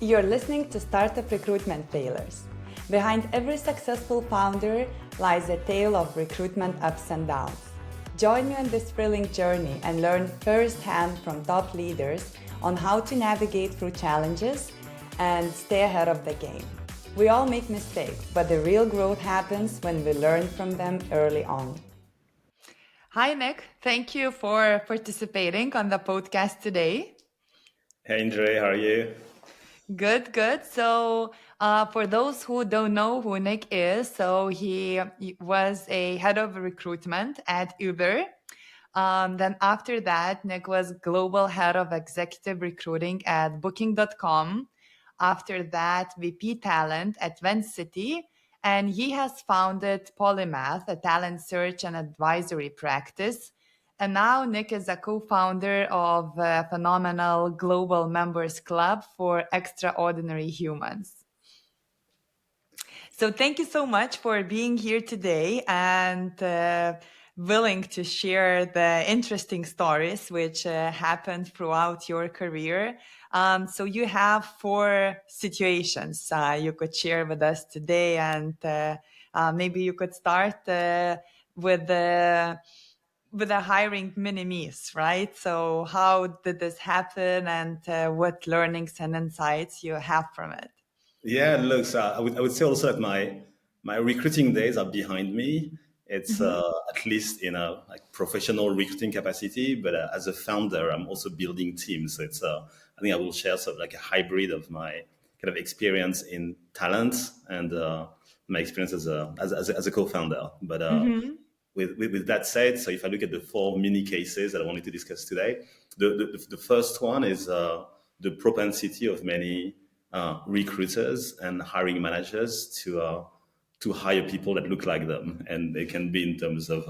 You're listening to Startup Recruitment Failures. Behind every successful founder lies a tale of recruitment ups and downs. Join me on this thrilling journey and learn firsthand from top leaders on how to navigate through challenges and stay ahead of the game. We all make mistakes, but the real growth happens when we learn from them early on. Hi, Nick. Thank you for participating on the podcast today. Hey, Andre, how are you? Good, good. So, for those who don't know who Nick is, so he was a head of recruitment at Uber. Then after that, Nick was global head of executive recruiting at Booking.com. After that, VP talent at City, and he has founded Polymath, a talent search and advisory practice. And now Nick is a co-founder of a phenomenal global members club for extraordinary humans. So thank you so much for being here today and willing to share the interesting stories which happened throughout your career. So you have 4 situations you could share with us today, and maybe you could start with the hiring mini-mes, right? So how did this happen, and what learnings and insights you have from it? Yeah, look, so I would say also that my recruiting days are behind me. It's at least in a professional recruiting capacity, but as a founder, I'm also building teams. So it's I think I will share sort of like a hybrid of my kind of experience in talent and my experience as a co-founder. But with that said, so if I look at the 4 mini cases that I wanted to discuss today, the first one is the propensity of many recruiters and hiring managers to hire people that look like them, and they can be in terms of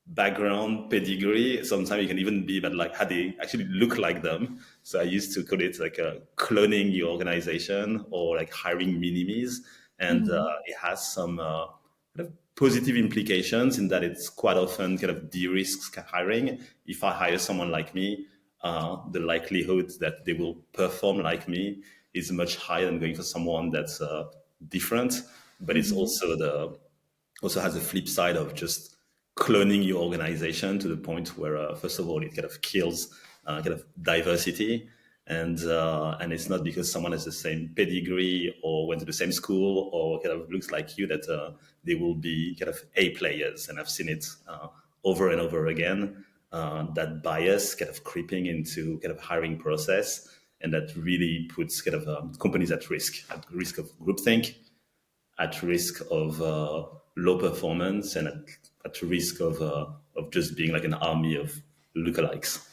background, pedigree. Sometimes it can even be about like how they actually look like them. So I used to call it like cloning your organization or like hiring mini-mes, and it has some kind of positive implications in that it's quite often kind of de-risks hiring. If I hire someone like me, the likelihood that they will perform like me is much higher than going for someone that's different. But it's also has a flip side of just cloning your organization to the point where, first of all, it kind of kills kind of diversity. And it's not because someone has the same pedigree or went to the same school or kind of looks like you that they will be kind of A players. And I've seen it over and over again, that bias kind of creeping into kind of hiring process. And that really puts kind of companies at risk of groupthink, at risk of low performance, and at risk of just being like an army of lookalikes.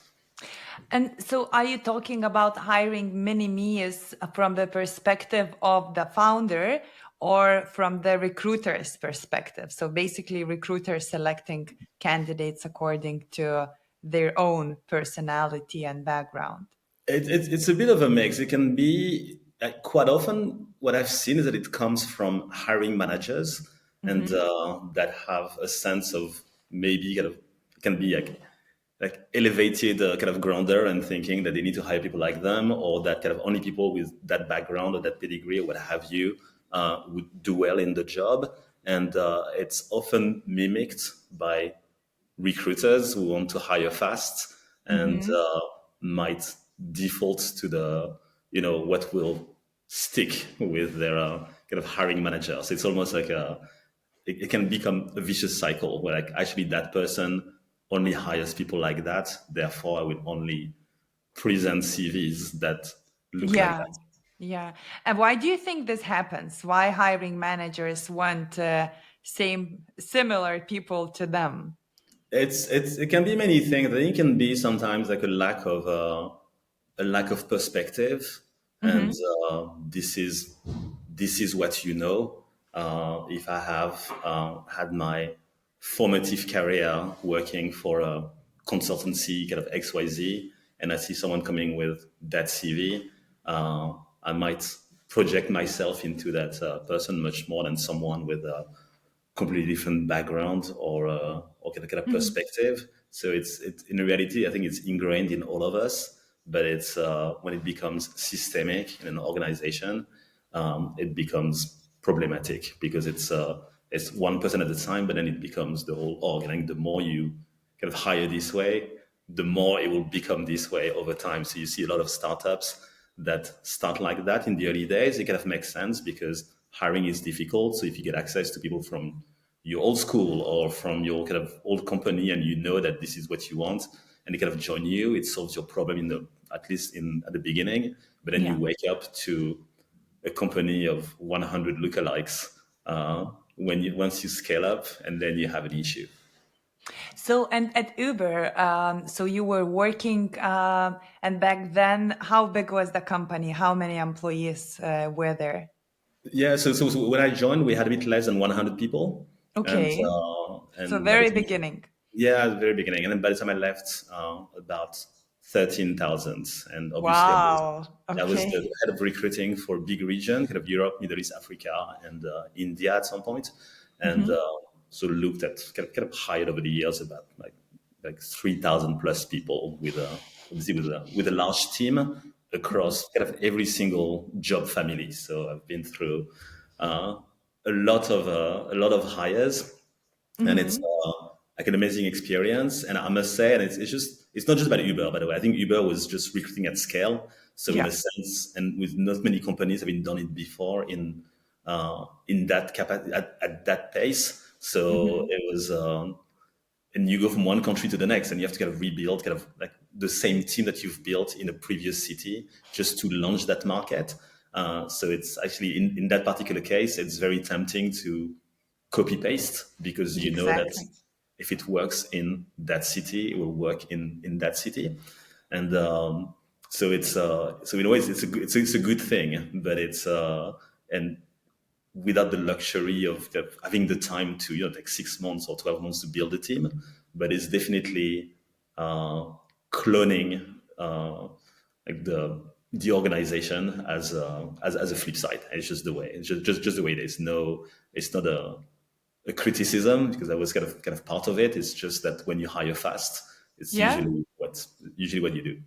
And so are you talking about hiring mini-mes from the perspective of the founder or from the recruiter's perspective? So basically recruiters selecting candidates according to their own personality and background. It's a bit of a mix. It can be quite often what I've seen is that it comes from hiring managers and that have a sense of maybe kind of can be like elevated kind of grounder and thinking that they need to hire people like them, or that kind of only people with that background or that pedigree or what have you would do well in the job. And it's often mimicked by recruiters who want to hire fast and might default to the what will stick with their kind of hiring manager. So it's almost like it can become a vicious cycle where like actually that person only hires people like that. Therefore, I will only present CVs that look like that. Yeah. And why do you think this happens? Why hiring managers want similar people to them? It can be many things. I think it can be sometimes like a lack of perspective, and this is what you know. If I have had my formative career working for a consultancy kind of XYZ, and I see someone coming with that CV, I might project myself into that person much more than someone with a completely different background or kind of perspective. So it's in reality, I think it's ingrained in all of us. but it's when it becomes systemic in an organization, it becomes problematic because it's one person at a time, but then it becomes the whole org. And the more you kind of hire this way, the more it will become this way over time. So you see a lot of startups that start like that in the early days. It kind of makes sense because hiring is difficult. So if you get access to people from your old school or from your kind of old company and you know that this is what you want and they kind of join you, it solves your problem in the at least in at the beginning. But then you Yeah. wake up to a company of 100 lookalikes when you once you scale up, and then you have an issue. So, and at Uber, so you were working, and back then, how big was the company? How many employees were there? Yeah, so when I joined, we had a bit less than 100 people, Okay. So and by the very time, beginning. yeah, at the very beginning, and then by the time I left, about 13,000, and obviously Wow. I was the Okay. head of recruiting for a big region, kind of Europe, Middle East, Africa, and India at some point, and Hmm. so looked at kind of hired over the years about like 3,000 plus people with a obviously with a large team across kind of every single job family. So I've been through uh, a lot of hires, and it's Hmm. like an amazing experience. And I must say, and it's not just about Uber, by the way. I think Uber was just recruiting at scale. So in Yeah. a sense, and with not many companies having done it before in that at that pace. So Hmm. it was. And you go from one country to the next and you have to kind of rebuild kind of like the same team that you've built in a previous city just to launch that market. So it's actually in that particular case, it's very tempting to copy paste because you know that Exactly. if it works in that city, it will work in that city. And so it's so in a way it's a good thing, but it's and without the luxury of having the time to take 6 months or 12 months to build a team, but it's definitely cloning like the organization as a flip side. It's just the way it's just the way it is. No, it's not a criticism because I was kind of part of it. It's just that when you hire fast, it's Yeah. usually what you do.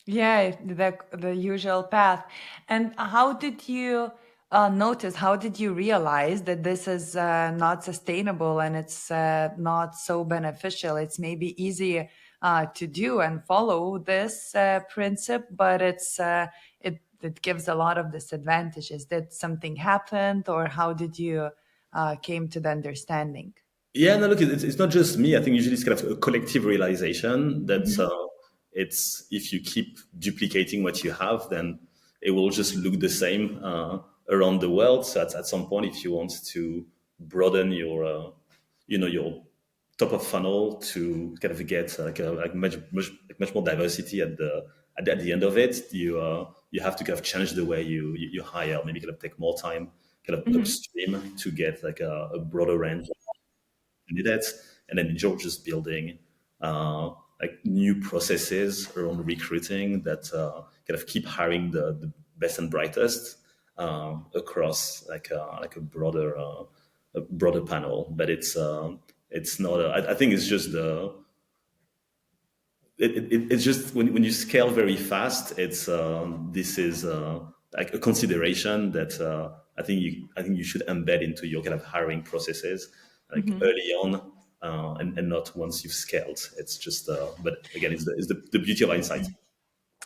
Yeah, the usual path. And how did you notice? How did you realize that this is not sustainable and it's not so beneficial? It's maybe easy to do and follow this principle, but it gives a lot of disadvantages. Did something happen, or how did you came to the understanding? Yeah, no, look, it's not just me. I think usually it's kind of a collective realization that Hmm. it's if you keep duplicating what you have, then it will just look the same around the world. So at some point, if you want to broaden your top of funnel to kind of get like much more diversity at the end of it, you have to kind of change the way you hire, maybe kind of take more time kind of Hmm. upstream to get like a broader range candidates, and then you're just building like new processes around recruiting that kind of keep hiring the best and brightest across like a broader panel. But it's not. I think it's just it's just when you scale very fast, it's this is like a consideration that I think you should embed into your kind of hiring processes like Hmm. early on, and not once you've scaled. It's just but again, it's the beauty of insight.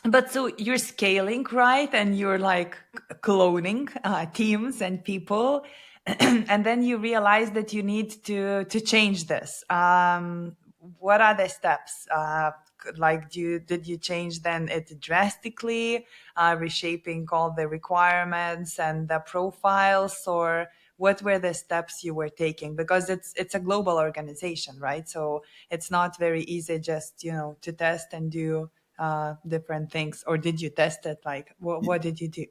But so you're scaling, right? And you're like cloning teams and people, and then you realize that you need to change this. What are the steps? Like, did you change then it drastically, reshaping all the requirements and the profiles, or what were the steps you were taking? Because it's a global organization, right? So it's not very easy just to test and do different things. Or did you test it? Like, what did you do?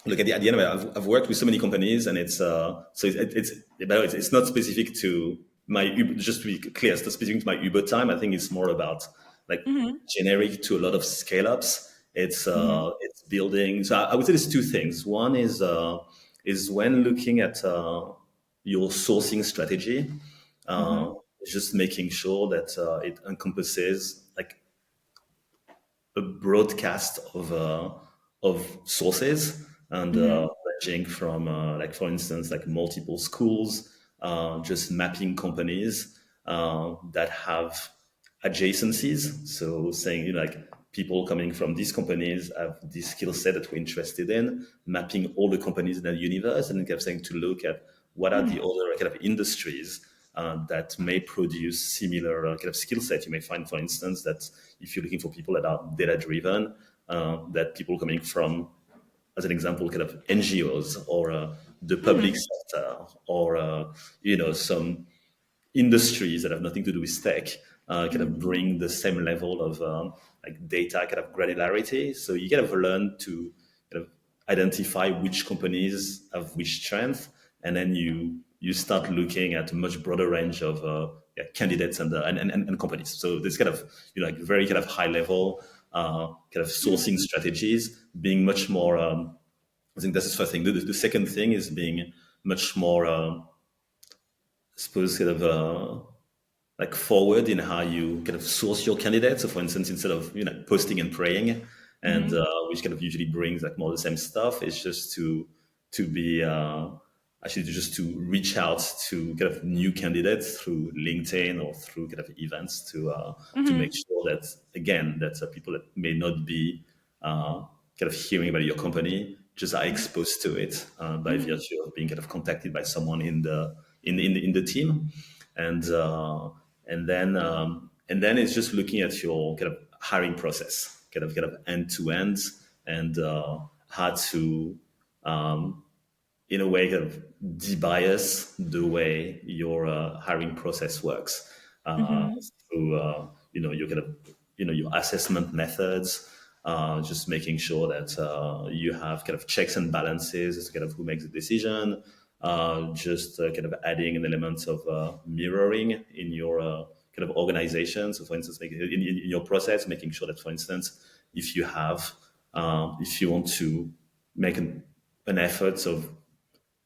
Look at the end of it, I've worked with so many companies, and it's so it's by the way, it's not specific to my Uber, just to be clear, it's not specific to my Uber time. I think it's more about like Hmm. generic to a lot of scale ups. Hmm. It's building. So I would say there's two things. One is when looking at your sourcing strategy, Hmm. just making sure that it encompasses like a broadcast of sources and Mm-hmm. ranging from like for instance like multiple schools, just mapping companies that have adjacencies. So saying, you know, like people coming from these companies have this skill set that we're interested in, mapping all the companies in the universe, and then kind of saying to look at what are the other kind of industries that may produce similar kind of skill set. You may find, for instance, that if you're looking for people that are data driven, that people coming from, as an example, kind of NGOs or the public Mm-hmm. sector or you know, some industries that have nothing to do with tech kind of bring the same level of like data kind of granularity. So you kind of learn to kind of identify which companies have which strength, and then you start looking at a much broader range of yeah, candidates and companies. So this kind of, you know, like very kind of high level kind of sourcing strategies being much more. I think that's the first thing. The second thing is being much more, I suppose, kind of like forward in how you kind of source your candidates. So, for instance, instead of, you know, posting and praying, and Mm-hmm. which kind of usually brings like more of the same stuff, it's just to be actually just to reach out to kind of new candidates through LinkedIn or through kind of events to make Mm-hmm. sure that again that people that may not be kind of hearing about your company just are exposed to it by Mm-hmm. virtue of being kind of contacted by someone in the team, and and then it's just looking at your kind of hiring process, kind of end to end, and how to in a way kind of debias the way your hiring process works Mm-hmm. through you know, your kind of, you know, your assessment methods, just making sure that you have kind of checks and balances as to kind of who makes the decision, just kind of adding an element of mirroring in your kind of organization. So for instance, in your process, making sure that, for instance, if you have if you want to make an effort of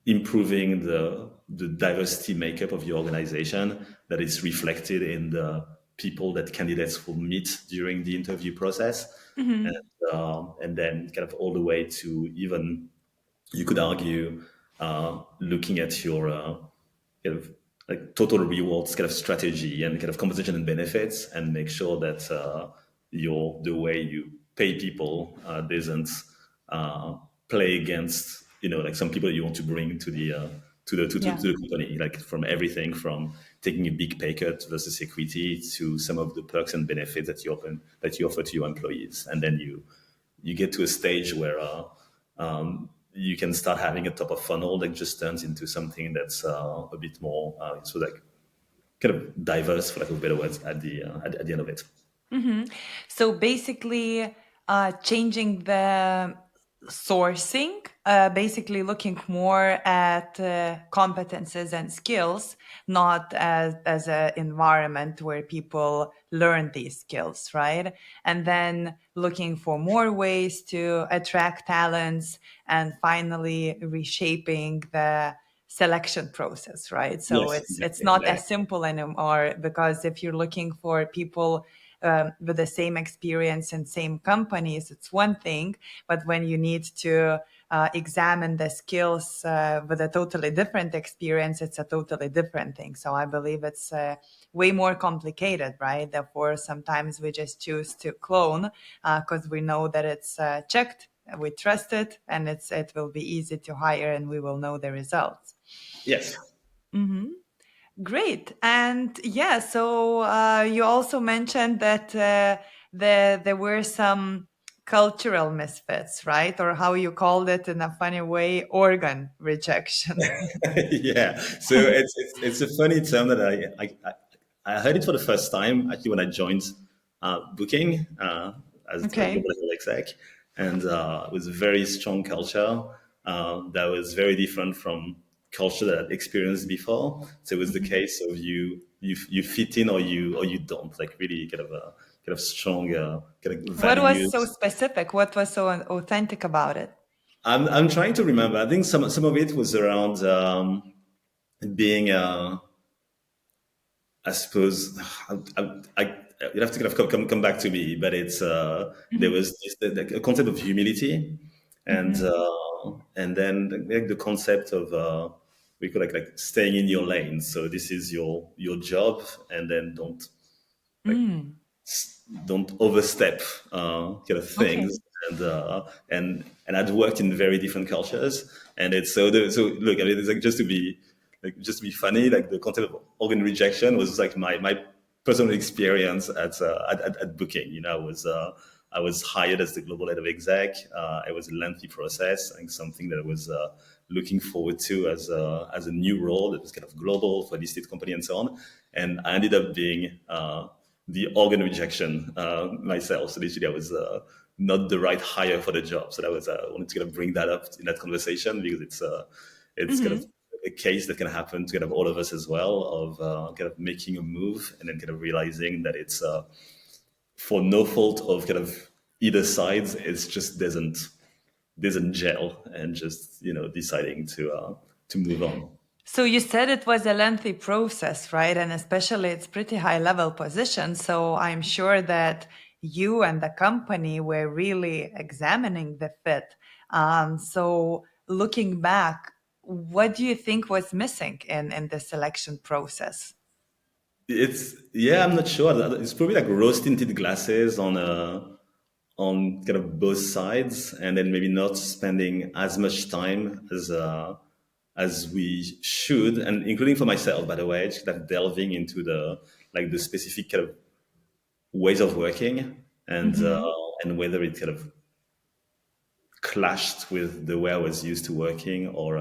improving the diversity makeup of your organization, that is reflected in the people that candidates will meet during the interview process, Mm-hmm. and then kind of all the way to even, you could argue, looking at your kind of like total rewards kind of strategy and kind of compensation and benefits, and make sure that your the way you pay people doesn't uh, play against, you know, like some people you want to bring to the Yeah. to the company, like from everything from taking a big pay cut versus equity to some of the perks and benefits that you offer to your employees, and then you get to a stage where you can start having a top of funnel that just turns into something that's a bit more so like kind of diverse, for lack of better words, at the end of it. Mm-hmm. So basically, changing the sourcing, basically looking more at competences and skills, not as an environment where people learn these skills, right? And then looking for more ways to attract talents, and finally reshaping the selection process, right? So Yes, it's exactly, not exactly. as simple anymore, because if you're looking for people with the same experience in same companies, it's one thing. But when you need to examine the skills with a totally different experience, it's a totally different thing. So I believe it's way more complicated, right? Therefore, sometimes we just choose to clone because we know that it's checked, we trust it, and it will be easy to hire, and we will know the results. Yes. Hmm. Great. And yeah, so you also mentioned that there were some cultural misfits, right? Or how you called it in a funny way, organ rejection. Yeah. So it's a funny term that I heard it for the first time actually when I joined Booking as a global Okay. exec, and it was a very strong culture that was very different from culture that I'd experienced before. So it was the Mhm. case of you fit in or you don't, like really kind of a kind of strong kind of What was so values. specific? What was so authentic about it? I'm trying to remember. I think some of it was around being I suppose you'll have to kind of come back to me, but it's there Mhm. was a concept of humility, and Mhm. then the concept of we could like staying in your lane. So this is your job, and then like Mm. don't overstep kind of Okay. things. And I'd worked in very different cultures, and it's so look, I mean, it's like just to be funny, like the concept of organ rejection was like my personal experience at Booking. You know, I was hired as the global head of exec. It was a lengthy process, and something that I was looking forward to as a new role that was kind of global for a listed company and so on. And I ended up being the organ rejection myself. So literally, I was not the right hire for the job. So that was I wanted to kind of bring that up in that conversation because it's kind of Mhm. a case that can happen to kind of all of us as well of kind of making a move and then kind of realizing that it's for no fault of kind of either sides. It's just doesn't gel and just deciding to move on. So you said it was a lengthy process, right? And especially it's pretty high level position. So I'm sure that you and the company were really examining the fit. So looking back, what do you think was missing in the selection process? It's yeah, I'm not sure. It's probably like rose tinted glasses on kind of both sides, and then maybe not spending as much time as we should, and including for myself, by the way, just kind of delving into the specific kind of ways of working Hmm. and whether it kind of clashed with the way I was used to working or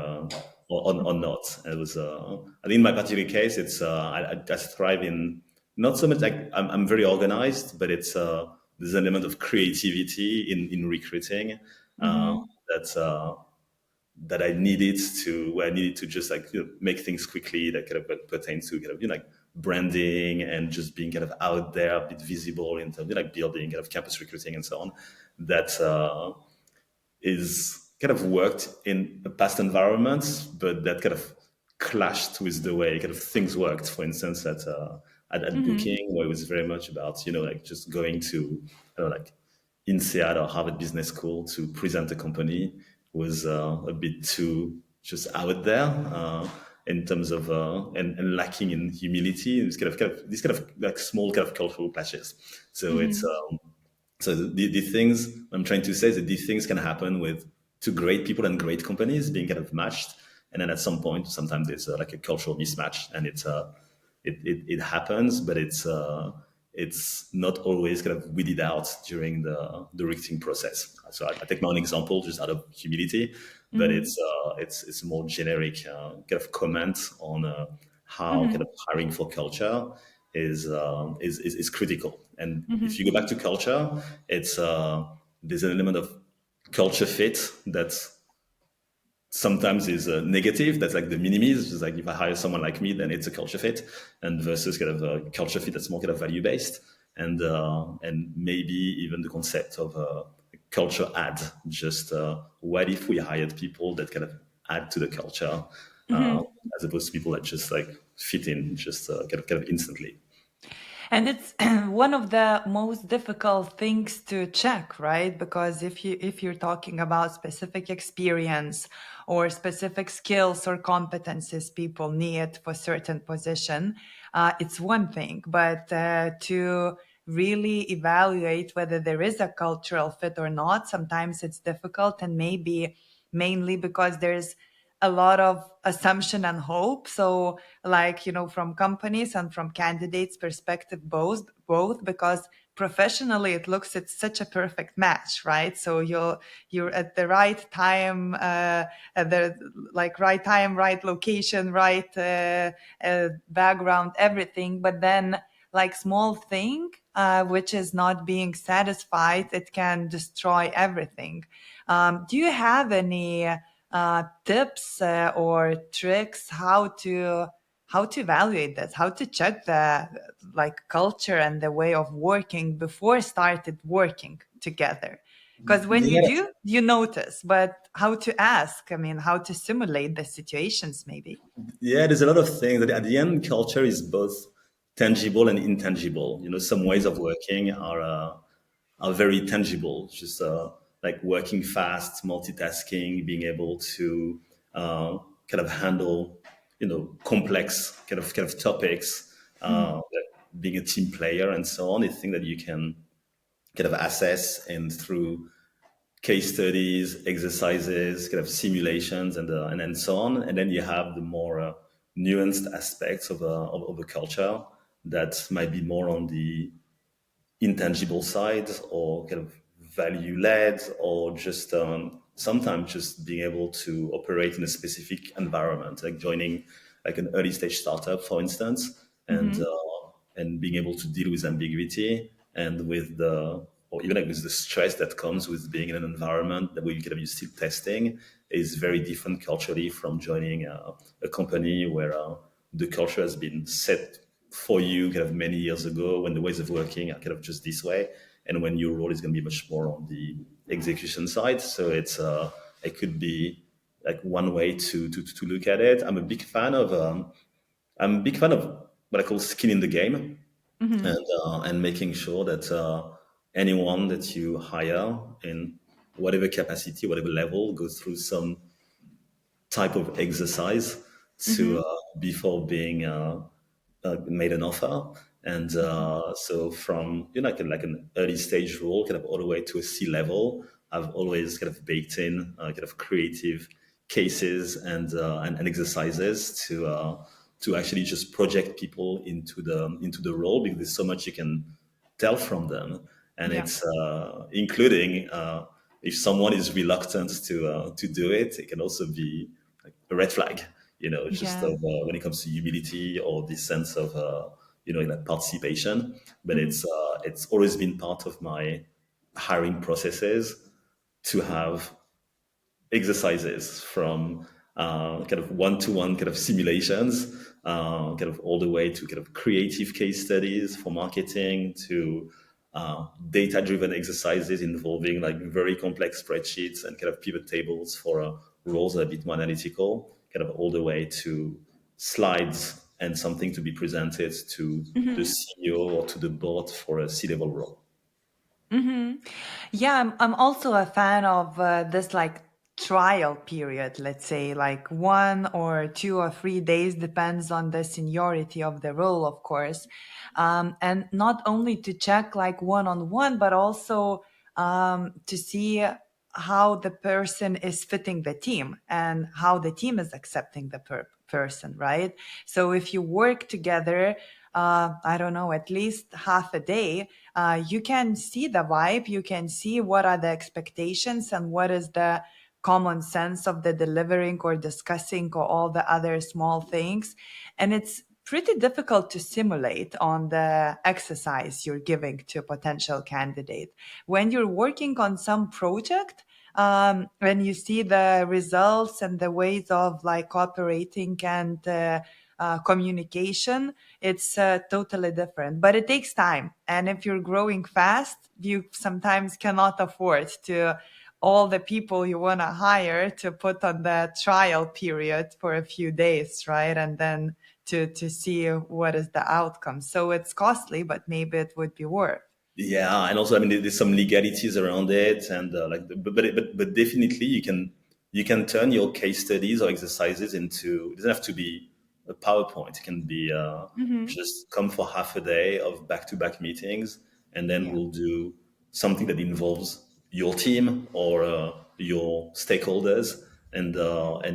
not. It was I think in my particular case, it's I thrive in not so much like I'm very organized, but it's there's an element of creativity in recruiting uh, Hmm. that's that I needed to where I needed to just like make things quickly that kind of pertains to kind of like branding and just being kind of out there, a bit visible in terms of like building kind of campus recruiting and so on. That is kind of worked in past environments, but that kind of clashed with the way kind of things worked. For instance, at Hmm. Booking, where it was very much about like just going to I don't know, like INSEAD or Harvard Business School to present a company was a bit too just out there in terms of and lacking in humility. It was these kind of like small kind of cultural clashes. So it's Hmm. so the things I'm trying to say is that these things can happen with two great people and great companies being kind of matched, and then at some point, sometimes there's like a cultural mismatch, and it happens, but it's not always kind of weeded out during the recruiting process. So I take my own example just out of humility, but Hmm. it's a more generic kind of comment on how kind of Hmm. hiring for culture is critical. And if Hmm. you go back to culture, it's there's an element of culture fit that sometimes is negative. That's like the mini-mes. Just like if I hire someone like me, then it's a culture fit, and versus kind of a culture fit that's more kind of value based, and maybe even the concept of culture add. Just what if we hired people that kind of add to the culture, uh, Hmm. as opposed to people that just like fit in just kind of instantly. And it's one of the most difficult things to check, right? Because if you're talking about specific experience or specific skills or competencies people need for certain position, it's one thing. But to really evaluate whether there is a cultural fit or not, sometimes it's difficult, and maybe mainly because there's a lot of assumption and hope. So like, from companies and from candidates perspective, both, because professionally it looks it's such a perfect match, right? So you're at the right time, at the like right time, right location, right background, everything. But then like small thing which is not being satisfied, it can destroy everything. Do you have any tips or tricks how to evaluate this, how to check the like culture and the way of working before started working together? Because when you Yeah, do, you notice, but how to ask, I mean, how to simulate the situations maybe. yeah. There's a lot of things. At the end, culture is both. tangible and intangible. Some ways of working are very tangible, just like working fast, multitasking, being able to uh, kind of handle, complex kind of topics, like being a team player and so on. It's thing that you can kind of assess and through case studies, exercises, kind of simulations, and then so on. And then you have the more nuanced aspects of a culture that might be more on the intangible side or kind of value led or just sometimes just being able to operate in a specific environment, like joining like an early stage startup, for instance, and being able to deal with ambiguity and with the or even like with the stress that comes with being in an environment that where you kind of you're still testing is very different culturally from joining a company where the culture has been set for you kind of many years ago when the ways of working are kind of just this way and when your role is going to be much more on the execution side. So it could be like one way to look at it. I'm a big fan of what I call skin in the game, Mm-hmm. and making sure that anyone that you hire in whatever capacity, whatever level, goes through some type of exercise to Mm-hmm. before being made an offer. And so from like an early stage role, kind of all the way to a C level, I've always kind of baked in kind of creative cases and exercises to actually just project people into the role because there's so much you can tell from them, and Yeah. it's including if someone is reluctant to do it, it can also be like a red flag. Just Yeah. of when it comes to humility or this sense of like participation. But Mm-hmm. it's always been part of my hiring processes to have exercises from kind of one-to-one kind of simulations, kind of all the way to kind of creative case studies for marketing to data-driven exercises involving like very complex spreadsheets and kind of pivot tables for roles that are a bit more analytical, kind of all the way to slides and something to be presented to the Mm-hmm. CEO or to the board for a C-level role. Mm-hmm. Yeah, I'm also a fan of this like trial period, let's say like 1 or 2 or 3 days, depends on the seniority of the role, of course. And not only to check like one on one, but also to see how the person is fitting the team and how the team is accepting the person, right? So if you work together, I don't know, at least half a day, you can see the vibe, you can see what are the expectations and what is the common sense of the delivering or discussing or all the other small things. And it's pretty difficult to simulate on the exercise you're giving to a potential candidate. When you're working on some project, when you see the results and the ways of like operating and communication, it's totally different, but it takes time. And if you're growing fast, you sometimes cannot afford to all the people you want to hire to put on the trial period for a few days, right? And then to see what is the outcome. So it's costly, but maybe it would be worth. Yeah, and also I mean there's some legalities around it, and but definitely you can turn your case studies or exercises into. It doesn't have to be a PowerPoint. It can be Hmm. just come for half a day of back-to-back meetings, and then Yeah. we'll do something that involves your team or your stakeholders, and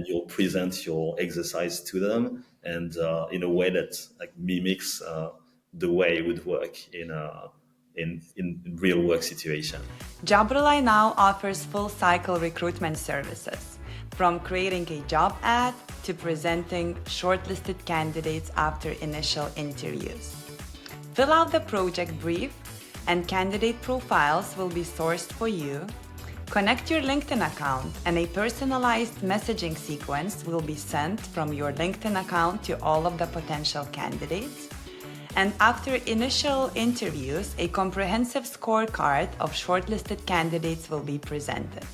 you'll present your exercise to them, and in a way that like mimics the way it would work in real work situation. Jobrely now offers full cycle recruitment services, from creating a job ad to presenting shortlisted candidates after initial interviews. Fill out the project brief, and candidate profiles will be sourced for you. Connect your LinkedIn account, and a personalized messaging sequence will be sent from your LinkedIn account to all of the potential candidates. And after initial interviews, a comprehensive scorecard of shortlisted candidates will be presented.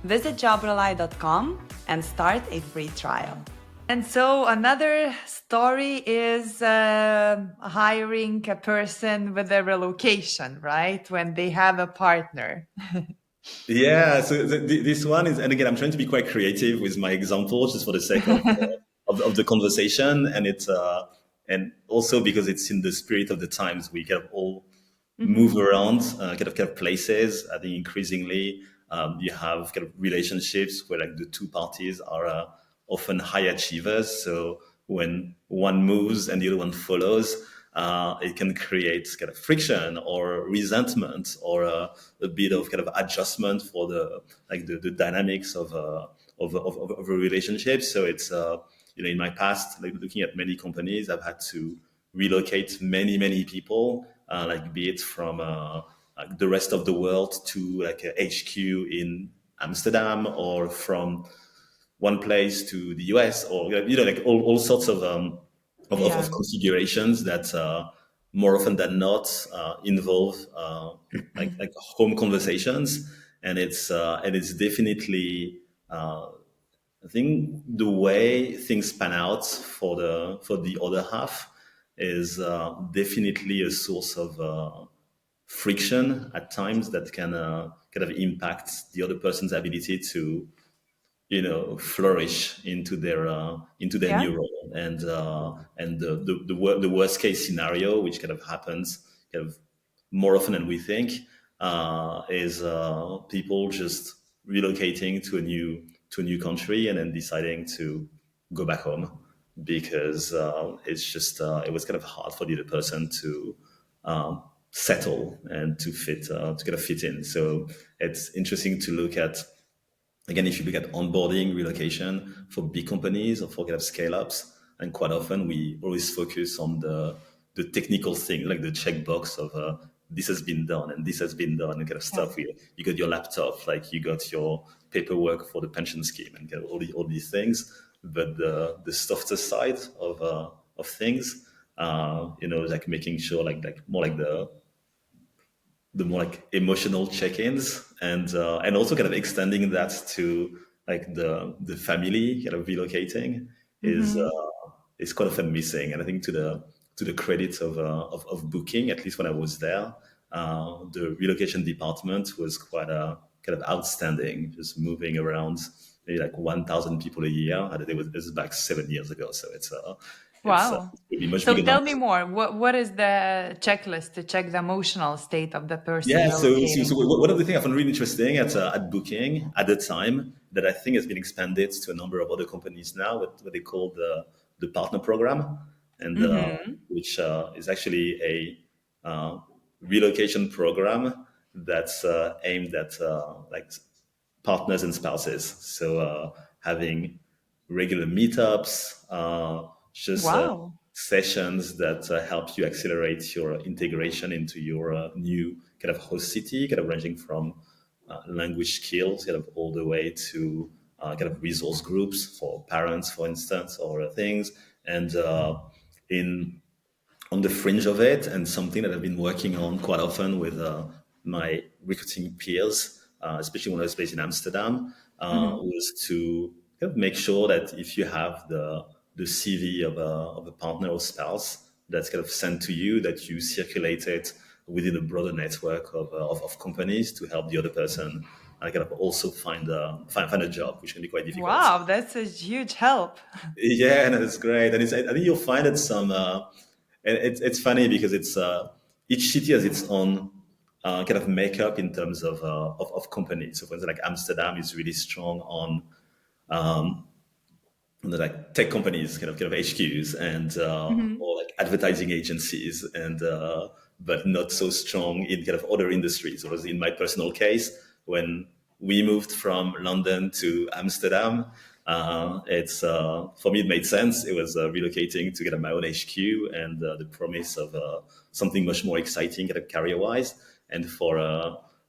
Visit jobrely.com and start a free trial. And so another story is hiring a person with a relocation, right? When they have a partner. Yeah, so this one is, and again, I'm trying to be quite creative with my examples, just for the sake of the conversation, and it's and also because it's in the spirit of the times. We kind of all move Hmm. around, kind of places. I think increasingly you have kind of relationships where like the two parties are often high achievers. So when one moves and the other one follows, it can create kind of friction or resentment or a bit of kind of adjustment for the dynamics of a relationship. So it's in my past, like looking at many companies, I've had to relocate many people, like be it from like the rest of the world to like a HQ in Amsterdam, or from one place to the US, or like all sorts of Yeah. configurations that more often than not involve like home conversations, and it's definitely I think the way things pan out for the other half is definitely a source of friction at times that can kind of impact the other person's ability to flourish into their Yeah. new role. And the worst case scenario, which kind of happens kind of more often than we think, is people just relocating to a new country and then deciding to go back home because it was kind of hard for the other person to settle and to kind of fit in. So it's interesting to look at. Again, if you look at onboarding, relocation for big companies or for kind of scale ups, and quite often we always focus on the technical thing, like the checkbox of this has been done and this has been done, and kind of Yeah. stuff. You got your laptop, like you got your paperwork for the pension scheme, and kind of all these things. But the softer side of things, like making sure, like more like the more like emotional check-ins, and also kind of extending that to like the family kind of relocating is Hmm. is quite often missing. And I think to the credit of booking, at least when I was there, the relocation department was quite kind of outstanding, just moving around maybe like 1,000 people a year. And it was back 7 years ago, so Wow. it's really much So bigger tell me numbers. more. What is the checklist to check the emotional state of the person Yeah, so relocating? one of the things I found really interesting at Booking at the time, that I think has been expanded to a number of other companies now, what they call the partner program, and Hmm. which is actually a relocation program that's aimed at like partners and spouses. So having regular meetups, just Wow. sessions that help you accelerate your integration into your new kind of host city, kind of ranging from language skills, kind of all the way to kind of resource groups for parents, for instance, or things. And in on the fringe of it, and something that I've been working on quite often with my recruiting peers, especially when I was based in Amsterdam, Hmm. was to kind of make sure that if you have the CV of a partner or spouse that's kind of sent to you, that you circulate it within a broader network of companies to help the other person kind of also find a job, which can be quite difficult. Wow, that's a huge help. Yeah, and it's great, and I think you'll find it some. And it's funny because it's each city has its own kind of makeup in terms of companies. So, for instance, like Amsterdam is really strong on the like tech companies, kind of HQs, and Hmm. or like advertising agencies, and but not so strong in kind of other industries. Whereas in my personal case, when we moved from London to Amsterdam, it's for me it made sense. It was relocating to get my own HQ, and the promise of something much more exciting, kind of career wise, and for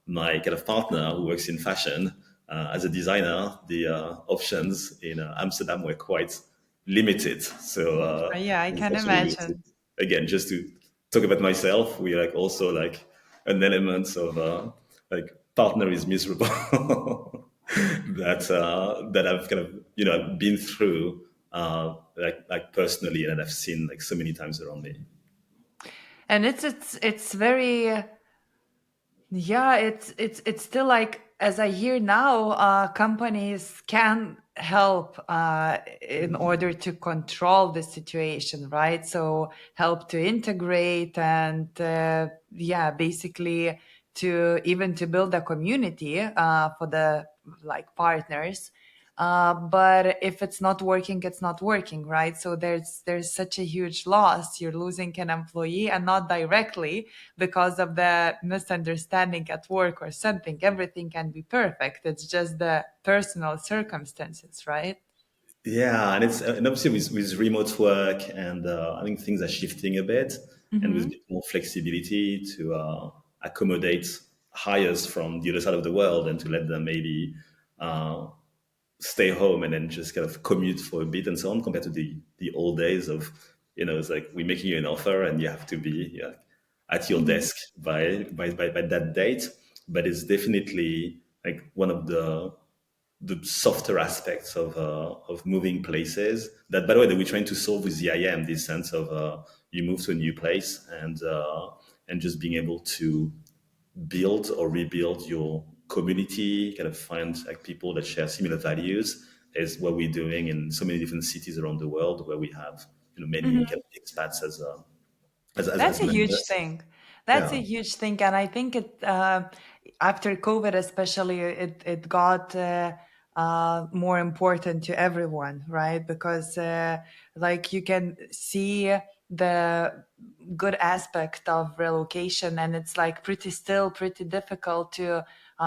my kind of partner who works in fashion, as a designer, the options in Amsterdam were quite limited. So Yeah, I can unfortunately, imagine. again, just to talk about myself, we like also like an element of like partner is miserable that I've kind of been through like personally, and I've seen like so many times around me. And it's very, yeah, it's still like, as I hear now, companies can help in order to control the situation, right? So help to integrate and yeah, basically to even to build a community for the like partners. But if it's not working, it's not working, right? So there's such a huge loss. You're losing an employee, and not directly because of the misunderstanding at work or something. Everything can be perfect. It's just the personal circumstances, right? Yeah, and it's and obviously with remote work, and I think things are shifting a bit, and with a Mm-hmm. bit more flexibility to accommodate hires from the other side of the world, and to let them maybe uh, stay home and then just kind of commute for a bit and so on, compared to the old days of, it's like we're making you an offer and you have to be, at your Mm-hmm. desk by that date. But it's definitely like one of the softer aspects of moving places. That, by the way, that we're trying to solve with the IM, this sense of you move to a new place, and just being able to build or rebuild your community, kind of find like people that share similar values, is what we're doing in so many different cities around the world, where we have, many kind of expats as That's a huge members. thing. That's Yeah, a huge thing, and I think it after COVID, especially, it got more important to everyone, right? Because like you can see the good aspect of relocation, and it's like pretty difficult to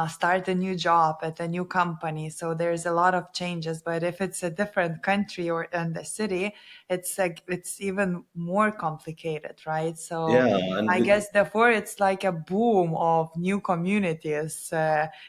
start a new job at a new company. So there's a lot of changes. But if it's a different country or in the city, it's like it's even more complicated, right? So yeah, I and guess therefore it's like a boom of new communities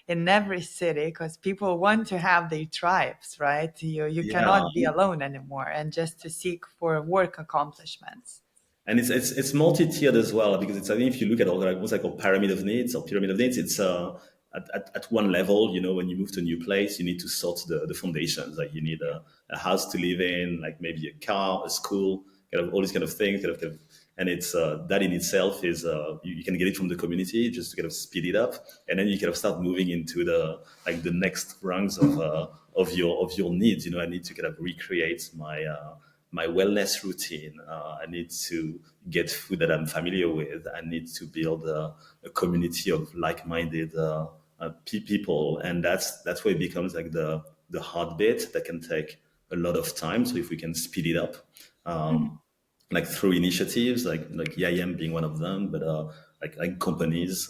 in every city, because people want to have their tribes, right? You yeah, cannot be alone anymore, and just to seek for work accomplishments. and it's multi-tiered as well, because it's, I think if you look at all like what's like a pyramid of needs, it's at one level, when you move to a new place, you need to sort the foundations. Like you need a house to live in, like maybe a car, a school, kind of all these kind of things, and it's that in itself is you can get it from the community, just to kind of speed it up, and then you kind of start moving into the next rungs of your needs. I need to kind of recreate my wellness routine. I need to get food that I'm familiar with. I need to build a community of like-minded people, and that's where it becomes like the hard bit that can take a lot of time. So if we can speed it up, Mhm. like through initiatives like EIM being one of them, but like companies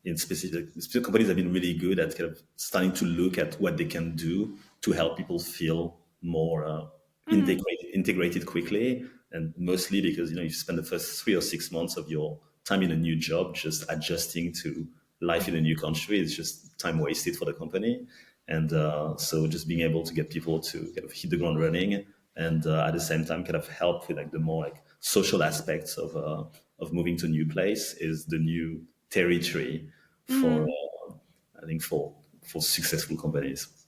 in specific companies have been really good at kind of starting to look at what they can do to help people feel more Mhm. integrated quickly, and mostly because you spend the first 3 or 6 months of your time in a new job just adjusting to life in a new country is just time wasted for the company. And so just being able to get people to kind of hit the ground running, and at the same time kind of help with like the more like social aspects of moving to a new place is the new territory for Mhm. I think for successful companies.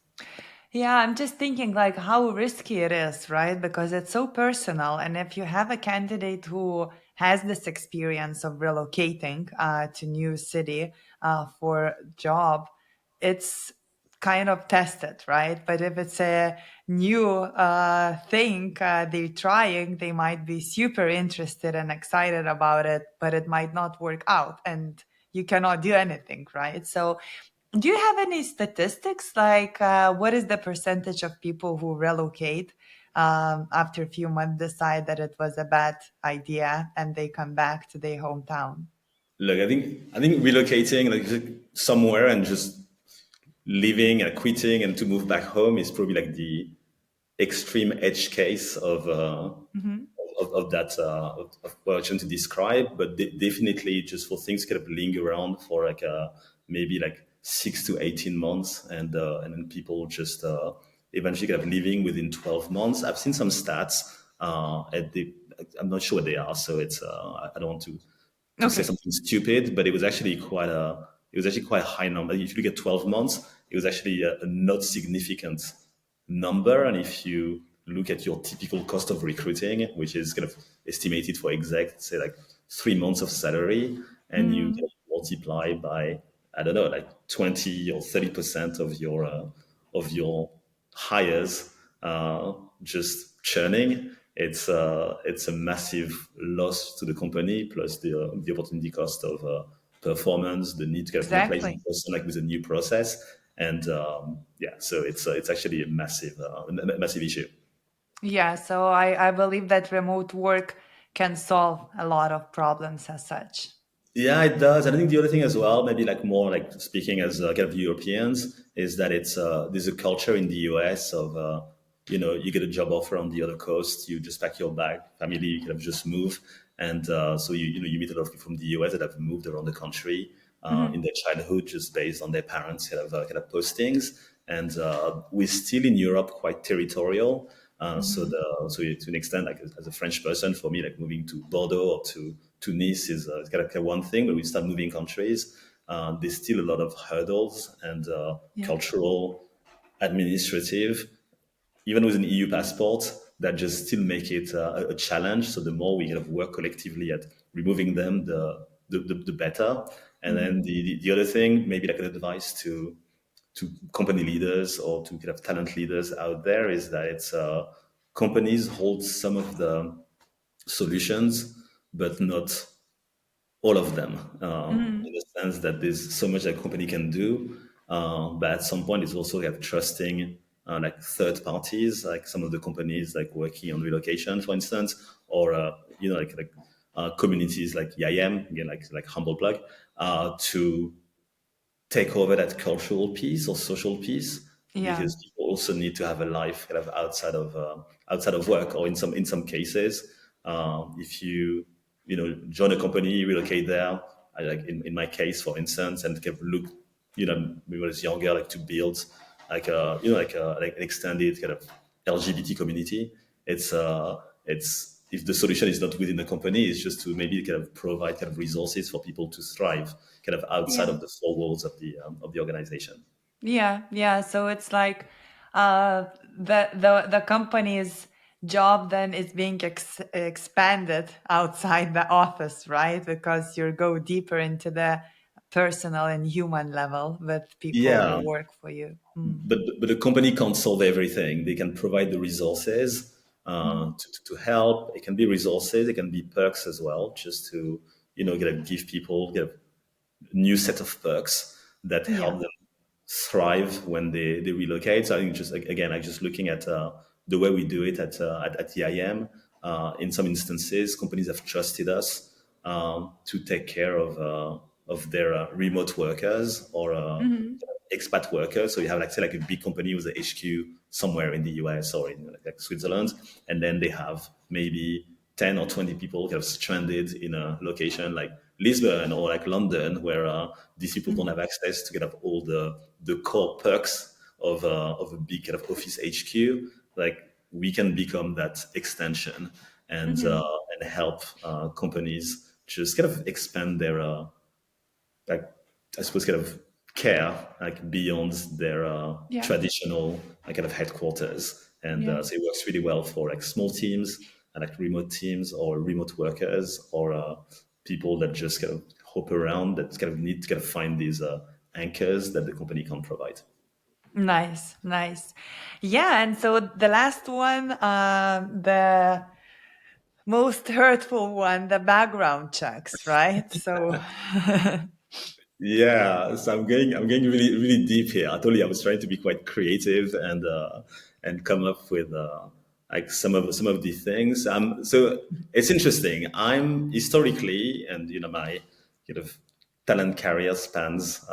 Yeah, I'm just thinking like how risky it is, right? Because it's so personal. And if you have a candidate who has this experience of relocating to new city for job, it's kind of tested, right? But if it's a new thing they're trying, they might be super interested and excited about it, but it might not work out, and you cannot do anything, right? So do you have any statistics like what is the percentage of people who relocate after a few months decide that it was a bad idea and they come back to their hometown? Look, I think relocating like somewhere and just leaving and quitting and to move back home is probably like the extreme edge case Hmm. of that of what I'm trying to describe. But definitely, just for things kind of linger around for like maybe like 6 to 18 months, and then people just eventually kind of leaving within 12 months. I've seen some stats at the. I'm not sure what they are, so it's I don't want to say Okay. something stupid, but it was actually quite a high number. If you look at 12 months, it was actually a not significant number. And if you look at your typical cost of recruiting, which is kind of estimated for exact, say like 3 months of salary, and you kind Mm, of multiply by, I don't know, like 20 or 30% of your hires just churning. It's a massive loss to the company, plus the opportunity cost of performance, the need to kind of replace the exactly. person like with a new process, and yeah, so it's actually a massive issue. Yeah, so I believe that remote work can solve a lot of problems as such. Yeah, it does. And I think the other thing as well, maybe like more like speaking as kind of Europeans, is that there's a culture in the US of you get a job offer on the other coast, you just pack your bag, family, you kind of just move, and so you meet a lot of people from the US that have moved around the country in Hmm. their childhood just based on their parents kind of postings, and we're still in Europe quite territorial. Hmm. So to an extent, like as a French person, for me, like moving to Bordeaux or to Nice is kind of one thing. But we start moving countries, there's still a lot of hurdles and Yeah. cultural, administrative, even with an EU passport, that just still make it a challenge. So the more we kind of work collectively at removing them, the better. And then Hmm. the other thing, maybe like an advice to company leaders or to kind of talent leaders out there, is that it's companies hold some of the solutions, but not all of them, in Hmm. the sense that there's so much that a company can do, but at some point it's also have trusting like third parties, like some of the companies like working on relocation, for instance, or communities like YIM, again like humble plug, to take over that cultural piece or social piece, Yeah. because people also need to have a life kind of outside of work, or in some cases, if join a company, relocate there, like in my case for instance, and kind of look, when I was younger, like to build like an extended kind of LGBT community. It's if the solution is not within the company, it's just to maybe kind of provide kind of resources for people to thrive kind of outside Yeah. of the four walls of the organization. Yeah. Yeah. So it's like uh, the company's job then is being expanded outside the office, right? Because you go deeper into the personal and human level with people who Yeah, work for you. Mm. but the company can't solve everything. They can provide the resources Mm. to help. It can be resources. It can be perks as well, just to give people new set of perks that Yeah. help them thrive when they relocate. So I think just again, like just looking at the way we do it at the IM, in some instances, companies have trusted us to take care of their remote workers or Hmm. expat workers. So you have like say like a big company with a HQ somewhere in the US or in like Switzerland, and then they have maybe 10 or 20 people kind of stranded in a location like Lisbon or like London, where these people don't have Hmm. access to get up all the core perks of a big kind of office HQ. Like we can become that extension and Hmm. help companies just kind of expand their like I suppose kind of care like beyond their Yeah. traditional like kind of headquarters, and Yeah. so it works really well for like small teams and like remote teams or remote workers or people that just kind of hop around that kind of need to kind of find these anchors that the company can't provide. Nice, nice. Yeah, and so the last one, the most hurtful one, the background checks, right? So, Yeah, so I'm going really really deep here. I told you I was trying to be quite creative and come up with like some of the things. So it's interesting. I'm historically, and my kind of talent career spans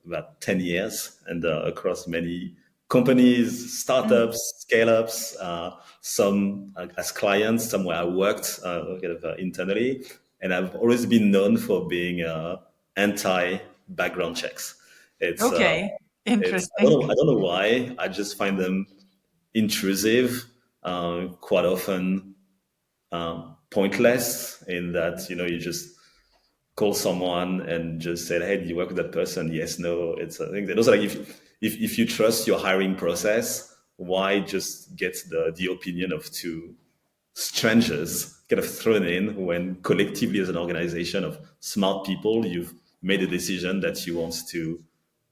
about 10 years, and across many companies, mm, startups, scale ups, some as clients, some where I worked kind of internally, and I've always been known for being anti background checks. It's uh, okay, it's interesting. I don't know why. I just find them intrusive, quite often pointless. In that you just call someone and just say, "Hey, do you work with that person?" Yes, no. It's I think that also like if you trust your hiring process, why just get the opinion of two strangers kind of thrown in when collectively as an organization of smart people, you've made a decision that you want to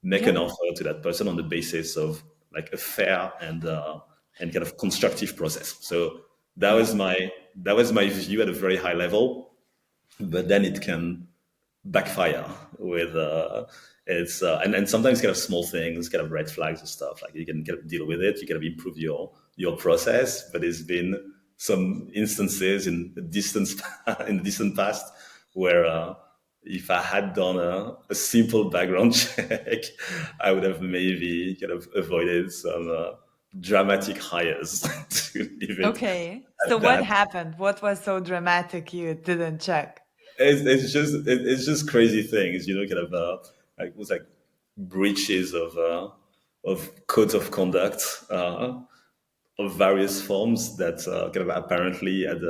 make an Yeah. offer to that person on the basis of like a fair and kind of constructive process. So that was Yeah. my view at a very high level, but then it can backfire with it's and sometimes kind of small things, kind of red flags and stuff. Like you can kind of deal with it, you kind of improve your process. But there's been some instances in the distance in the distant past where if I had done a simple background check, I would have maybe kind of avoided some dramatic hires to leave it Okay. So at what that. happened? What was so dramatic you didn't check? It's just crazy things, kind of like it was like breaches of codes of conduct of various forms that kind of apparently had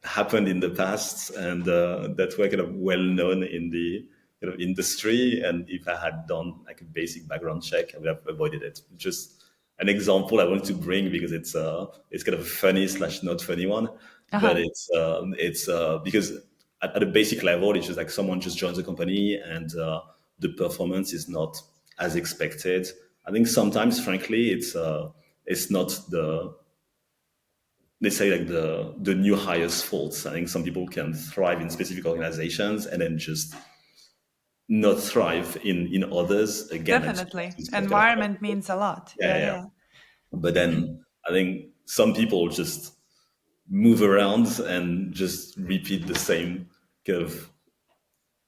happened in the past and that were kind of well known in the kind of industry. And if I had done like a basic background check, I would have avoided it. Just an example I want to bring because it's kind of a funny slash not funny one, but Uh-huh. it's because at a basic level, it's just like someone just joins the company and the performance is not as expected. I think sometimes, frankly, it's not the they say like the new hires faults. I think some people can thrive in specific organizations and then just not thrive in others. Again, like Definitely. it's kind of Environment means a lot. yeah, Yeah, yeah. yeah. But then I think some people just move around and just repeat the same kind of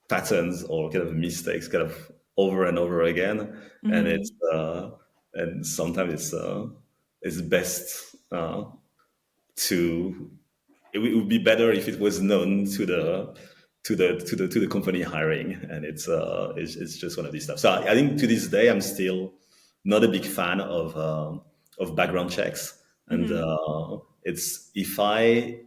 patterns or kind of mistakes kind of over and over again, and Hmm. and sometimes it's best to it would be better if it was known to the company hiring, and it's just one of these stuff. So I think to this day I'm still not a big fan of background checks, and Hmm. it's if I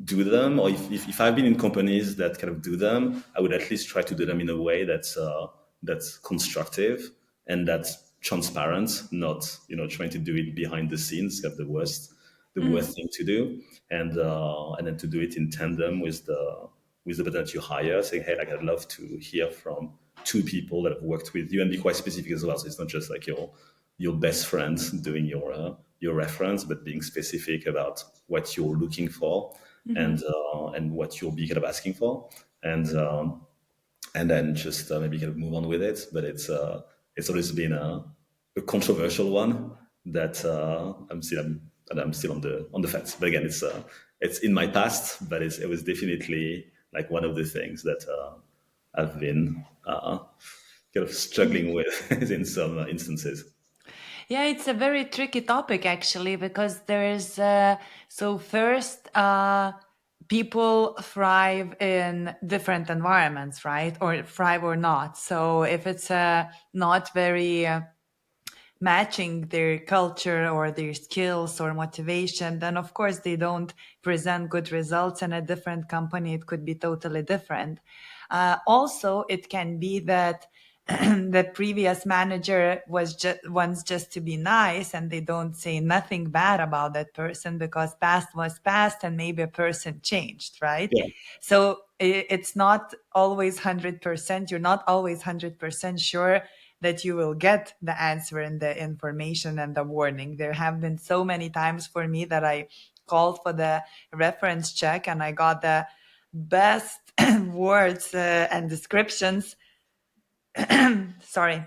do them, or if I've been in companies that kind of do them, I would at least try to do them in a way that's constructive and that's transparent, not trying to do it behind the scenes. That's the Hmm. worst thing to do, and then to do it in tandem with the person that you hire, saying, hey, like I'd love to hear from two people that have worked with you, and be quite specific as well. So it's not just like your best friend doing your reference, but being specific about what you're looking for Hmm. and what you'll be kind of asking for, and then just maybe kind of move on with it. But it's always been a controversial one that I'm still on the fence. But again, it's in my past, but it was definitely like one of the things that I've been kind of struggling with in some instances. Yeah, it's a very tricky topic actually because there's so first people thrive in different environments, right? Or thrive or not. So if it's not very matching their culture or their skills or motivation, then of course they don't present good results. In a different company, it could be totally different. Also, it can be that the previous manager was just wants just to be nice and they don't say nothing bad about that person because past was past and maybe a person changed, right? Yeah, So it's not always 100%. You're not always 100% sure that you will get the answer and the information and the warning. There have been so many times for me that I called for the reference check and I got the best words and descriptions. Sorry,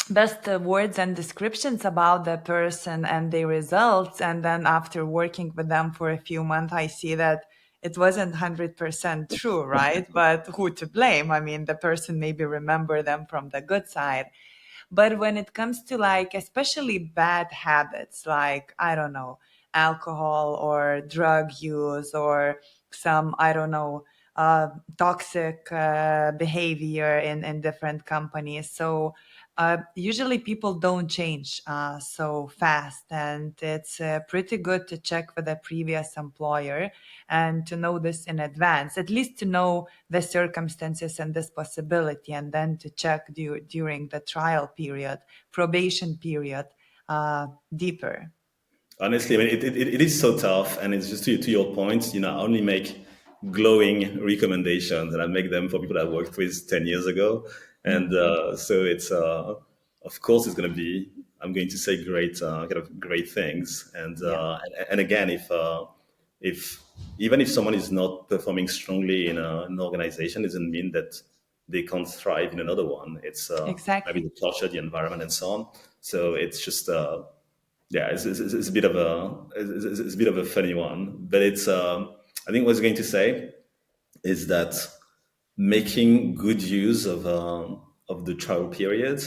best words and descriptions about the person and their results. And then after working with them for a few months, I see that it wasn't 100% true, right? But who to blame? I mean, the person maybe remember them from the good side. But when it comes to like, especially bad habits, like, I don't know, alcohol or drug use or some, I don't know, toxic behavior in different companies. So usually people don't change so fast. And it's pretty good to check with the previous employer and to know this in advance, at least to know the circumstances and this possibility, and then to check during the trial period, probation period, deeper. Honestly, I mean, it is so tough, and it's just to your point. I only make glowing recommendations, and I make them for people that I worked with 10 years ago, and Mhm. so it's of course it's going to be. I'm going to say great kind of great things, Yeah, and again, if even if someone is not performing strongly in an organization, doesn't mean that they can't thrive in another one. It's maybe exactly. the culture, the environment, and so on. So it's just. Yeah, it's a bit of it's a bit of a funny one, but it's I think what I was going to say is that making good use of the trial period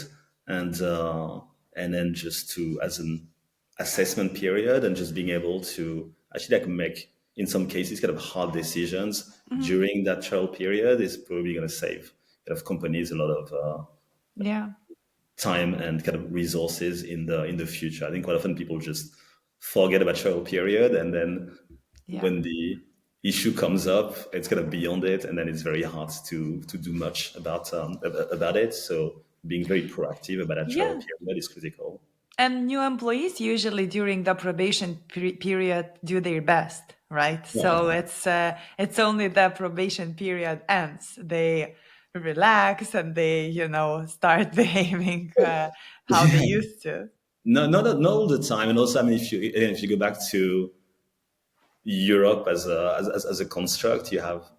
and uh, and then just to as an assessment period and just being able to actually like make in some cases kind of hard decisions Hmm. during that trial period is probably going to save kind of companies a lot of Yeah, time and kind of resources in the future. I think quite often people just forget about trial period, and then yeah, when the issue comes up, it's kind of beyond it, and then it's very hard to do much about it. So being very proactive about that trial yeah. period is critical. And new employees usually during the probation period do their best, right? So Yeah. it's only the probation period ends. They relax and they, start behaving how they Yeah. used to. No, not all the time, and also I mean, if you go back to Europe as a construct, you have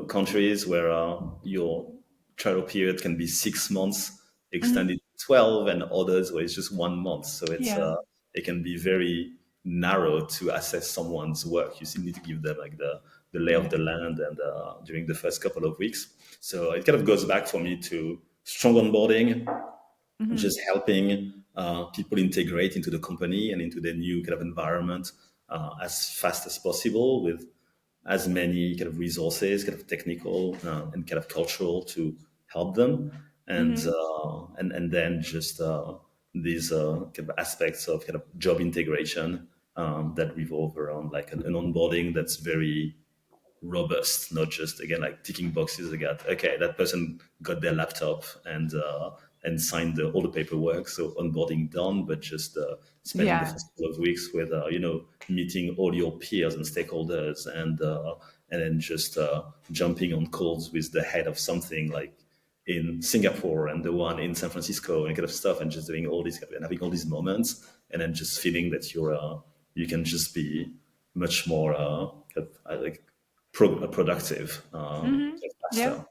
countries where your trial period can be 6 months Mhm. extended to 12, and others where it's just 1 month, so Yeah, it can be very narrow to assess someone's work. You still need to give them like the lay of yeah. the land and during the first couple of weeks. So it kind of goes back for me to strong onboarding, Hmm. just helping people integrate into the company and into the new kind of environment as fast as possible with as many kind of resources, kind of technical and kind of cultural to help them, Hmm. and then just these kind of aspects of kind of job integration that revolve around like an onboarding that's very robust, not just again like ticking boxes. Okay, that person got their laptop and signed all the paperwork, so onboarding done, but just spending the Yeah, first couple of weeks with meeting all your peers and stakeholders, and then just jumping on calls with the head of something like in Singapore and the one in San Francisco and kind of stuff, and just doing all these and having all these moments, and then just feeling that you can just be much more kind of, like productive hmm, yeah. faster.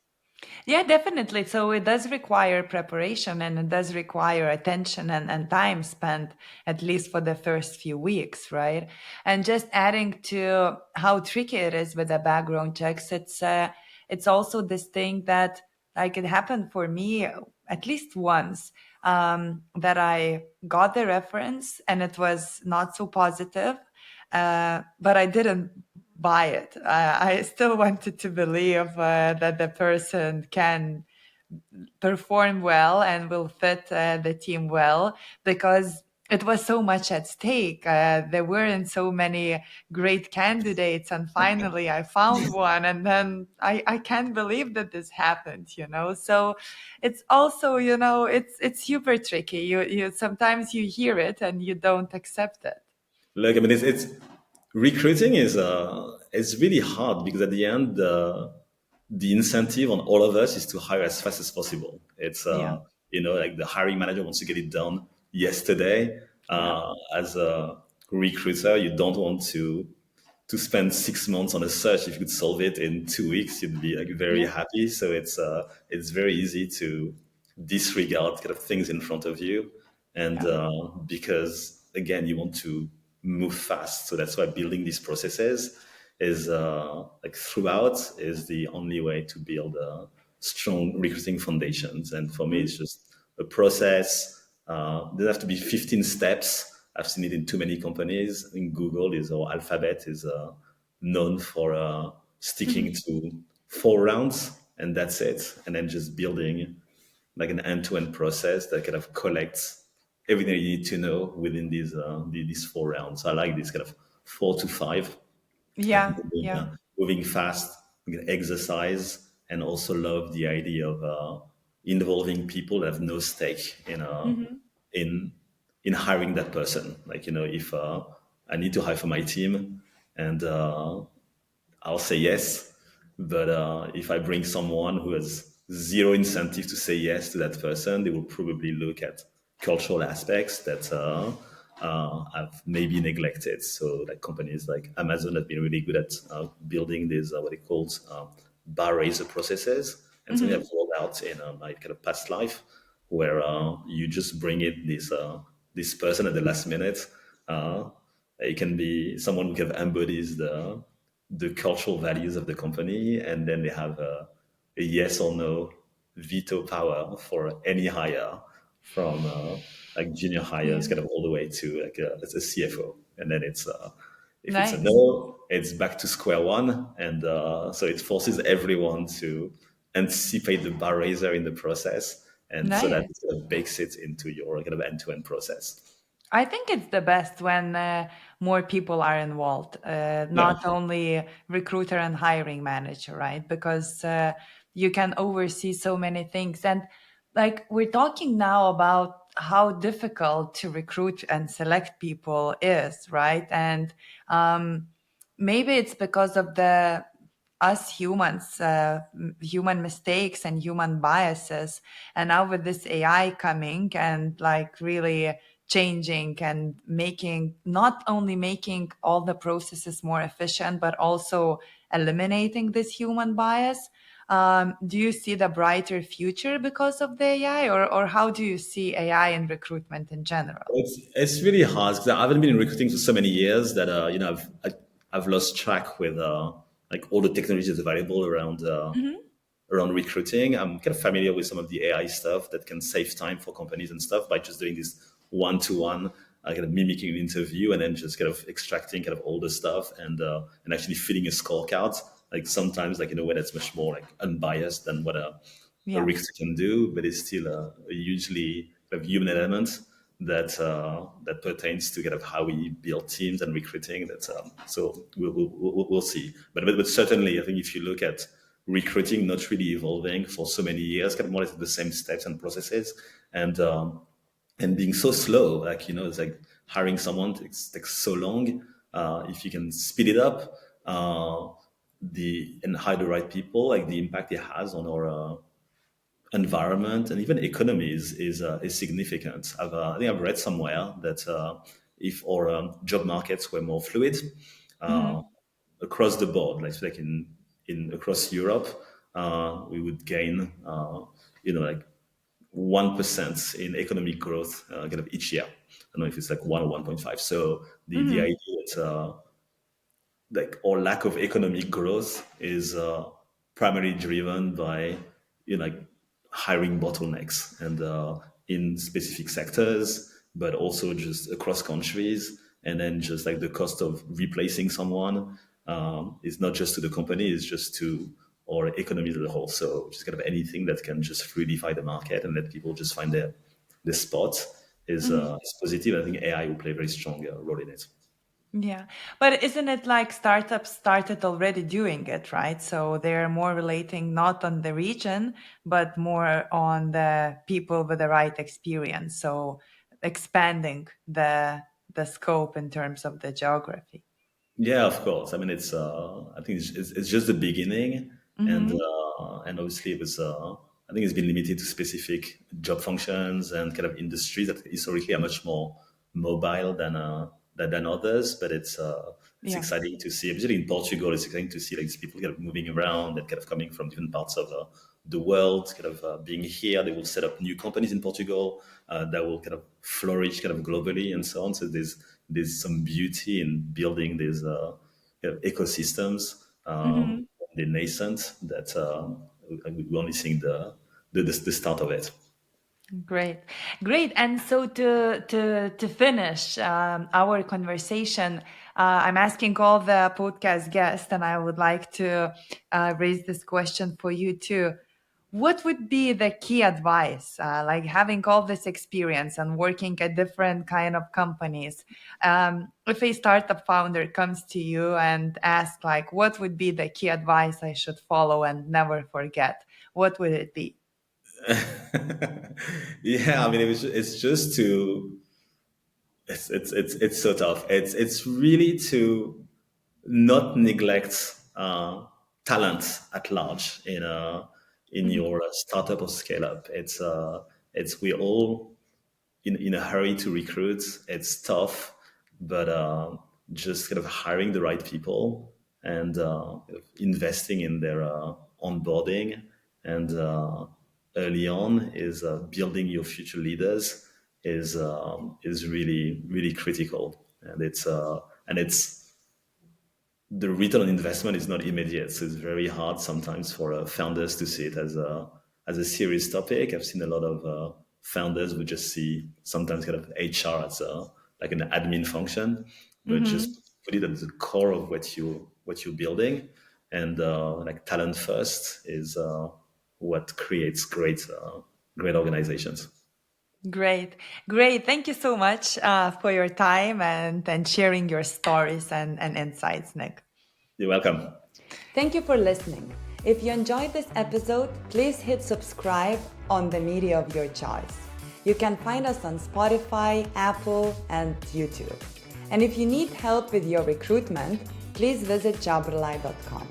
Yeah, definitely. So it does require preparation and it does require attention and time spent, at least for the first few weeks, right? And just adding to how tricky it is with the background checks, it's also this thing that like it happened for me at least once, that I got the reference and it was not so positive, but I didn't buy it. I still wanted to believe that the person can perform well and will fit the team well because it was so much at stake. There weren't so many great candidates, and finally I found one. And then I can't believe that this happened. So it's also, it's super tricky. You sometimes you hear it and you don't accept it. Look, I mean, it's recruiting is really hard because at the end, the incentive on all of us is to hire as fast as possible. It's Yeah, like the hiring manager wants to get it done yesterday. yeah, As a recruiter, you don't want to spend 6 months on a search. If you could solve it in 2 weeks, you'd be like very yeah, happy. So it's very easy to disregard kind of things in front of you, and yeah. because again you want to move fast. So that's why building these processes is like throughout is the only way to build strong recruiting foundations. And for me, it's Mhm. just a process. There have to be 15 steps. I've seen it in too many companies. In Google is or Alphabet is known for sticking Mhm. to 4 rounds, and that's it. And then just building like an end-to-end process that kind of collects everything you need to know within these 4 rounds. I like this kind of 4 to 5. I think Yeah, yeah. moving fast, we can exercise, and also love the idea of involving people that have no stake in Mhm. in in hiring that person. Like, if I need to hire for my team, and I'll say yes. But if I bring someone who has zero incentive to say yes to that person, they will probably look at cultural aspects that I've maybe neglected. So, like companies like Amazon have been really good at building these what they call bar raiser processes, and something Hmm. I've rolled out in my kind of past life, where you just bring in this person at the last minute. Uh, it can be someone who kind of embodies the cultural values of the company, and then they have a yes or no veto power for any hire from like junior hires, Yeah. kind of all the way to like a CFO, and then it's if it's a Nice. no, it's back to square one, and so it forces everyone to anticipate the bar raiser in the process, and so that Nice. it sort of bakes it into your kind of end-to-end process. I think it's the best when more people are involved, Yeah. not only recruiter and hiring manager, right? Because you can oversee so many things. And like we're talking now about how difficult to recruit and select people is, right? And maybe it's because of the us humans, human mistakes and human biases. And now with this AI coming and like really changing and making, not only making all the processes more efficient, but also eliminating this human bias. Do you see the brighter future because of the AI, or how do you see AI in recruitment in general? It's really hard because I haven't been in recruiting for so many years that I've lost track with like all the technologies available Hmm. around recruiting. I'm kind of familiar with some of the AI stuff that can save time for companies and stuff by just doing this one-to-one, kind of mimicking an interview and then just kind of extracting kind of all the stuff and actually filling a scorecard. Like sometimes like in a way that's much more like unbiased than what a Yeah. recruiter can do, but it's still a hugely kind of human element that pertains to kind of how we build teams and recruiting. That's so we'll see. But certainly, I think if you look at recruiting, not really evolving for so many years, kind of more or less the same steps and processes, and um, and being so slow, like it's like hiring someone takes so long. If you can speed it up, the and hire the right people, like the impact it has on our environment and even economy is significant. I think I've read somewhere that if our job markets were more fluid uh, Hmm. across the board, like in across Europe, we would gain like 1% in economic growth kind of each year. I don't know if it's like 1 or 1.5. So the Hmm. idea that like or lack of economic growth is primarily driven by like hiring bottlenecks and in specific sectors, but also just across countries, and then just like the cost of replacing someone is not just to the company, it's just to our economy as a whole. So just kind of anything that can just fluidify the market and let people just find their spot is positive. I think AI will play a very strong role in it. Yeah, but isn't it like startups started already doing it, right? So they're more relating not on the region, but more on the people with the right experience. So expanding the scope in terms of the geography. Yeah, of course. I mean, I think it's just the beginning, Mm-hmm. and obviously it was. I think it's been limited to specific job functions and kind of industries that historically are much more mobile than others. But it's Yeah. exciting to see, especially in Portugal. It's exciting to see like these people kind of moving around and kind of coming from different parts of the world, kind of being here. They will set up new companies in Portugal that will kind of flourish kind of globally and so on. So there's some beauty in building these kind of ecosystems. Mm-hmm. They're nascent. That we're only seeing the start of it. Great, great. And so to finish our conversation, I'm asking all the podcast guests, and I would like to raise this question for you too. What would be the key advice, like having all this experience and working at different kind of companies? If a startup founder comes to you and asks, like, what would be the key advice I should follow and never forget? What would it be? Yeah, I mean, it's just to It's so tough. It's really to not neglect talent at large in Mhm. your startup or scale up. It's we all in a hurry to recruit. It's tough, but just kind of hiring the right people and investing in their onboarding and early on is building your future leaders is really critical, and it's the return on investment is not immediate. So it's very hard sometimes for founders to see it as a serious topic. I've seen a lot of founders who just see sometimes kind of HR as like an admin function, but Mhm. just put it at the core of what you're building. And like talent first is what creates great organizations. Great, great. Thank you so much for your time and sharing your stories and insights, Nick. You're welcome. Thank you for listening. If you enjoyed this episode, please hit subscribe on the media of your choice. You can find us on Spotify, Apple, and YouTube. And if you need help with your recruitment, please visit jobrely.com.